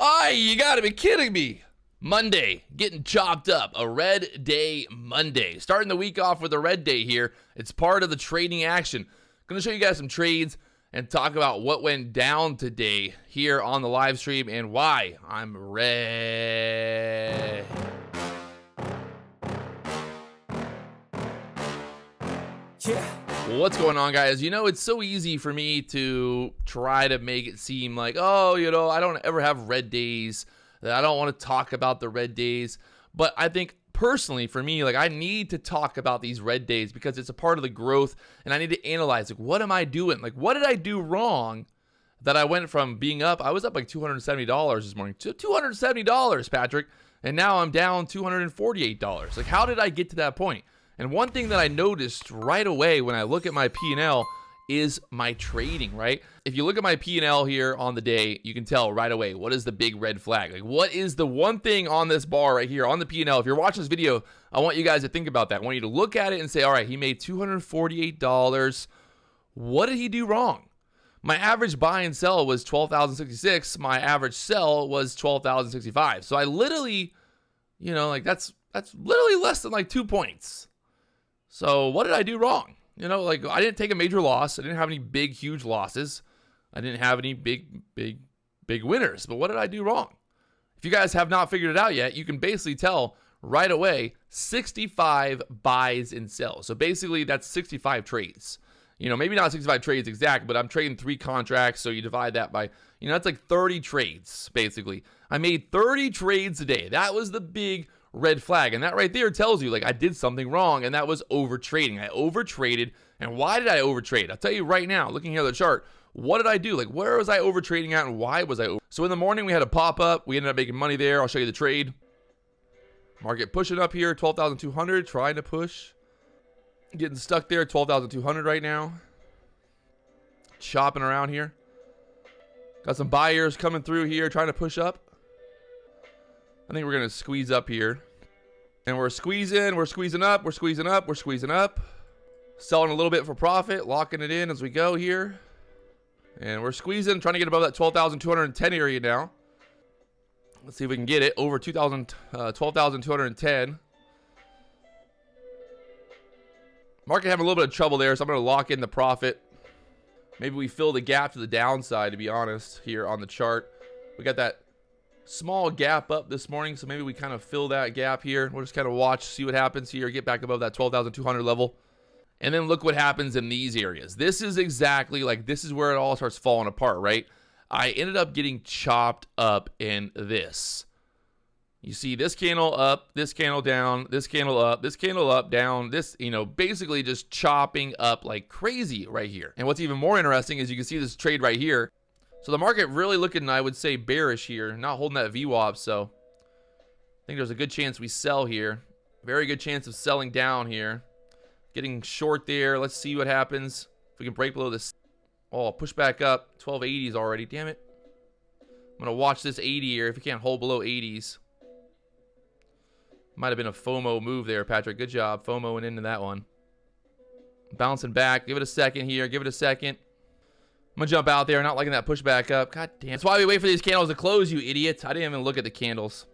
You gotta be kidding me. Monday, getting chopped up. A red day Monday. Starting the week off with a red day here. It's part of the trading action. Gonna show you guys some trades and talk about what went down today here on the live stream and why I'm red. Yeah. What's going on, guys? You know, it's so easy for me to try to make it seem like, oh, you know, I don't ever have red days, that I don't want to talk about the red days. But I think personally for me, like, I need to talk about these red days because it's a part of the growth, and I need to analyze, like, what am I doing? Like, what did I do wrong that I went from being up? I was up like $270 this morning to $270, Patrick, and now I'm down $248. Like, how did I get to that point? And one thing that I noticed right away when I look at my P&L is my trading, right? If you look at my P&L here on the day, you can tell right away what is the big red flag. Like, what is the one thing on this bar right here on the P&L? If you're watching this video, I want you guys to think about that. I want you to look at it and say, all right, he made $248. What did he do wrong? My average buy and sell was 12,066. My average sell was 12,065. So I literally, you know, like that's literally less than like 2 points. So what did I do wrong? You know, like, I didn't take a major loss. I didn't have any big, huge losses. I didn't have any big winners. But what did I do wrong? If you guys have not figured it out yet, you can basically tell right away 65 buys and sells. So basically that's 65 trades. You know, maybe not 65 trades exact, but I'm trading 3 contracts. So you divide that by, you know, that's like 30 trades, basically. I made 30 trades a day. That was the big red flag, and that right there tells you, like, I did something wrong, and that was overtrading. I overtraded. And why did I overtrade? I'll tell you right now, looking here at the chart, what did I do? Like, where was I overtrading at, and why was I over? So in the morning we had a pop up. We ended up making money there. I'll show you the trade. Market pushing up here, 12,200, trying to push, getting stuck there, 12,200 right now, chopping around here. Got some buyers coming through here, trying to push up. I think we're going to squeeze up here. And we're squeezing up, we're squeezing up. Selling a little bit for profit, locking it in as we go here. And we're squeezing, trying to get above that 12,210 area now. Let's see if we can get it over 12,210. Market having a little bit of trouble there, so I'm going to lock in the profit. Maybe we fill the gap to the downside, to be honest, here on the chart. We got that small gap up this morning, so maybe we kind of fill that gap here. We'll just kind of watch, see what happens here, get back above that 12,200 level, and then look what happens in these areas. This is exactly, like, this is where it all starts falling apart, right? I ended up getting chopped up in this. You see this candle up, this candle down, this candle up, this candle up, down, this, you know, basically just chopping up like crazy right here. And what's even more interesting is you can see this trade right here. So the market really looking, I would say, bearish here, not holding that VWAP. So I think there's a good chance we sell here. Very good chance of selling down here. Getting short there. Let's see what happens. If we can break below this. Oh, push back up. 1280s already. Damn it. I'm going to watch this 80 here if we can't hold below 80s. Might have been a FOMO move there, Patrick. Good job FOMOing into that one. Bouncing back. Give it a second here. Give it a second. I'm going to jump out there, not liking that pushback up. God damn. That's why we wait for these candles to close, you idiots. I didn't even look at the candles.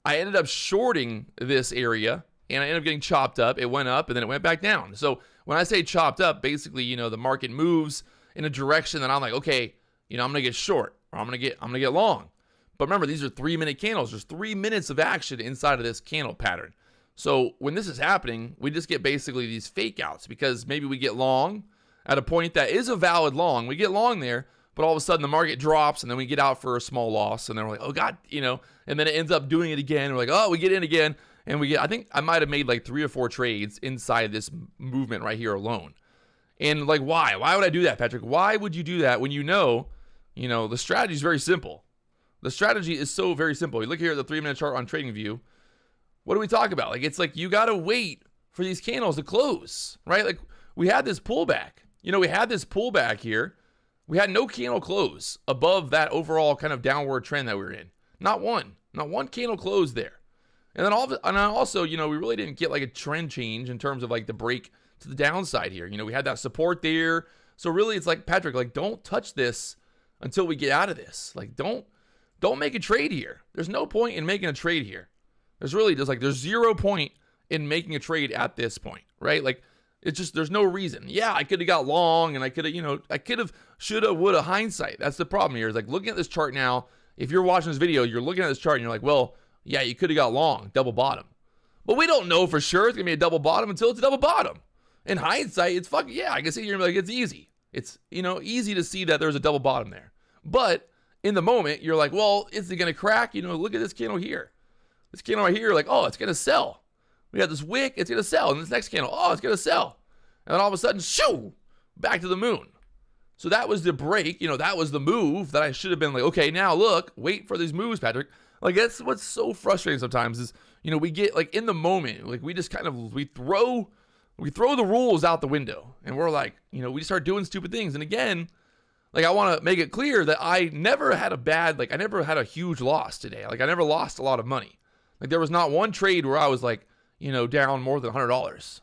I ended up shorting this area, and I ended up getting chopped up. It went up, and then it went back down. So when I say chopped up, basically, you know, the market moves in a direction that I'm like, okay, you know, I'm going to get short, or I'm going to get long. But remember, these are 3-minute candles. There's 3 minutes of action inside of this candle pattern. So when this is happening, we just get basically these fake outs because maybe we get long at a point that is a valid long. We get long there, but all of a sudden the market drops and then we get out for a small loss. And then we're like, oh God, you know, and then it ends up doing it again. We're like, oh, we get in again. And we get, I think I might have made like 3 or 4 trades inside this movement right here alone. And like, why? Why would I do that, Patrick? Why would you do that when you know, the strategy is very simple. The strategy is so very simple. You look here at the 3-minute chart on TradingView. What do we talk about? Like, it's like you got to wait for these candles to close, right? Like, we had this pullback. You know, we had this pullback here. We had no candle close above that overall kind of downward trend that we were in. Not one candle close there. And then also, we really didn't get like a trend change in terms of like the break to the downside here. We had that support there. So really it's like, Patrick, like, don't touch this until we get out of this. Like, don't don't make a trade here. There's no point in making a trade here. There's 0 point in making a trade at this point, right? Like, it's just, there's no reason. Yeah, I could have got long, and I could have, shoulda, woulda, hindsight. That's the problem here. Is like looking at this chart now. If you're watching this video, you're looking at this chart and you're like, well, yeah, you could have got long, double bottom. But we don't know for sure it's gonna be a double bottom until it's a double bottom. In hindsight, it's fucking, yeah, I can sit here and be like, it's easy. It's, easy to see that there's a double bottom there. But in the moment, you're like, well, is it gonna crack? Look at this candle here. This candle right here, like, oh, it's gonna sell. We got this wick, it's gonna sell. And this next candle, oh, it's gonna sell. And then all of a sudden, shoo, back to the moon. So that was the break, that was the move that I should have been like, okay, now look, wait for these moves, Patrick. Like, that's what's so frustrating sometimes is, we get like in the moment, like we just kind of, we throw the rules out the window, and we're like, we start doing stupid things. And again, like, I want to make it clear that I never had I never had a huge loss today. Like, I never lost a lot of money. Like, there was not one trade where I was like, down more than $100,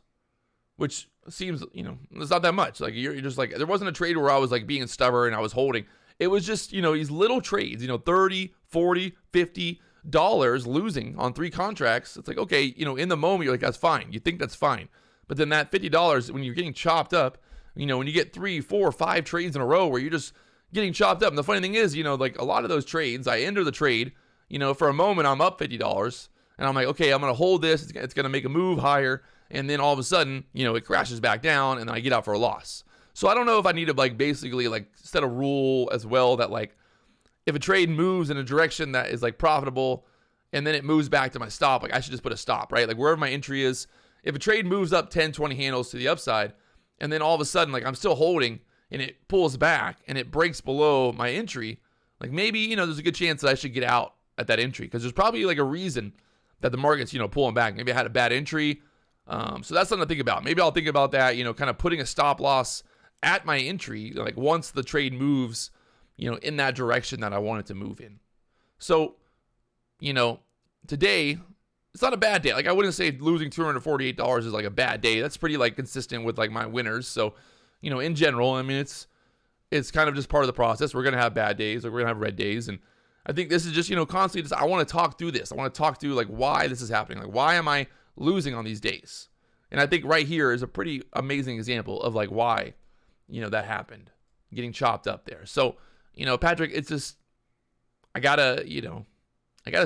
which seems, it's not that much. Like, you're just like, there wasn't a trade where I was like being stubborn and I was holding. It was just, these little trades, $30, $40, $50 losing on 3 contracts. It's like, okay, in the moment, you're like, that's fine. You think that's fine. But then that $50, when you're getting chopped up, when you get 3, 4, 5 trades in a row where you're just getting chopped up. And the funny thing is, like a lot of those trades, I enter the trade, for a moment, I'm up $50 and I'm like, okay, I'm going to hold this. It's going to make a move higher. And then all of a sudden, it crashes back down and then I get out for a loss. So I don't know if I need to like basically like set a rule as well that like if a trade moves in a direction that is like profitable and then it moves back to my stop, like I should just put a stop, right? Like wherever my entry is, if a trade moves up 10, 20 handles to the upside and then all of a sudden like I'm still holding and it pulls back and it breaks below my entry, like maybe, there's a good chance that I should get out at that entry because there's probably like a reason that the market's, pulling back. Maybe I had a bad entry. So that's something to think about. Maybe I'll think about that, kind of putting a stop loss at my entry, like once the trade moves, in that direction that I want it to move in. So, today, it's not a bad day. Like I wouldn't say losing $248 is like a bad day. That's pretty like consistent with like my winners. So, in general, I mean, it's kind of just part of the process. We're going to have bad days, like we're going to have red days. And I think this is just, constantly just, I want to talk through this. I want to talk through like why this is happening. Like, why am I losing on these days? And I think right here is a pretty amazing example of like why, that happened, getting chopped up there. So, Patrick, it's just, I gotta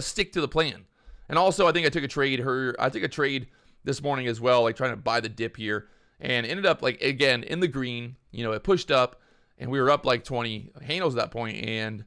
stick to the plan. And also I think I took a trade this morning as well, like trying to buy the dip here and ended up like, again, in the green, it pushed up and we were up like 20 handles at that point and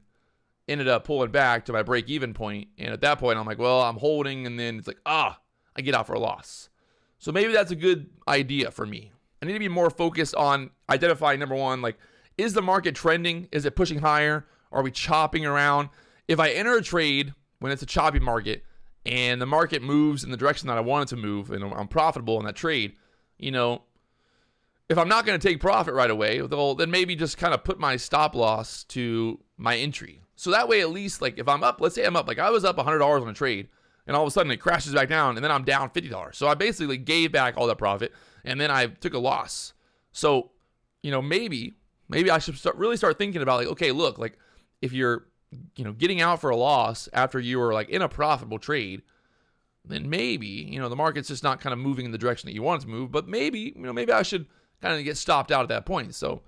ended up pulling back to my break even point. And at that point I'm like, well, I'm holding. And then it's like, I get out for a loss. So maybe that's a good idea for me. I need to be more focused on identifying, number one, like, is the market trending? Is it pushing higher? Are we chopping around? If I enter a trade when it's a choppy market and the market moves in the direction that I want it to move and I'm profitable in that trade, if I'm not going to take profit right away, then maybe just kind of put my stop loss to my entry. So that way, at least, like if I'm up, let's say I'm up, like I was up $100 on a trade and all of a sudden it crashes back down and then I'm down $50. So I basically gave back all that profit and then I took a loss. So, maybe I should start thinking about like, okay, look, like if you're, getting out for a loss after you were like in a profitable trade, then maybe, the market's just not kind of moving in the direction that you want it to move, but maybe, maybe I should kind of get stopped out at that point. So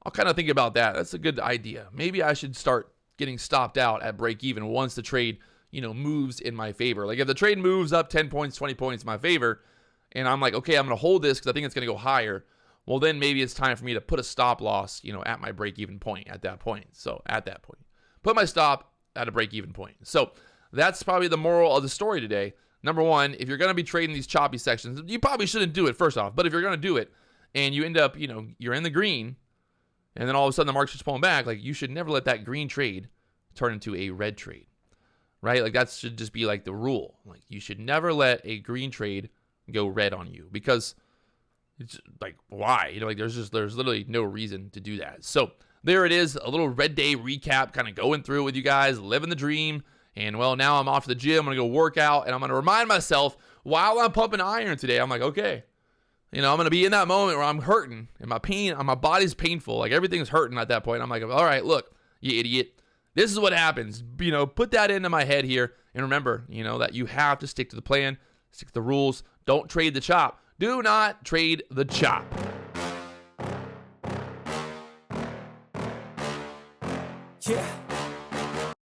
I'll kind of think about that. That's a good idea. Maybe I should start getting stopped out at break even once the trade, moves in my favor. Like if the trade moves up 10 points, 20 points in my favor, and I'm like, okay, I'm going to hold this because I think it's going to go higher. Well, then maybe it's time for me to put a stop loss, at my break even point at that point. So at that point, put my stop at a break even point. So that's probably the moral of the story today. Number one, if you're going to be trading these choppy sections, you probably shouldn't do it first off. But if you're going to do it and you end up, you're in the green and then all of a sudden the market's just pulling back, like you should never let that green trade turn into a red trade, right? Like that should just be like the rule. Like you should never let a green trade go red on you because it's like, why? Like there's literally no reason to do that. So there it is, a little red day recap, kind of going through it with you guys, living the dream. And well, now I'm off to the gym. I'm going to go work out and I'm going to remind myself while I'm pumping iron today, I'm like, okay, I'm going to be in that moment where I'm hurting and my body's painful. Like everything's hurting at that point. I'm like, all right, look, you idiot. This is what happens. Put that into my head here. And remember, that you have to stick to the plan, stick to the rules. Don't trade the chop. Do not trade the chop. Yeah.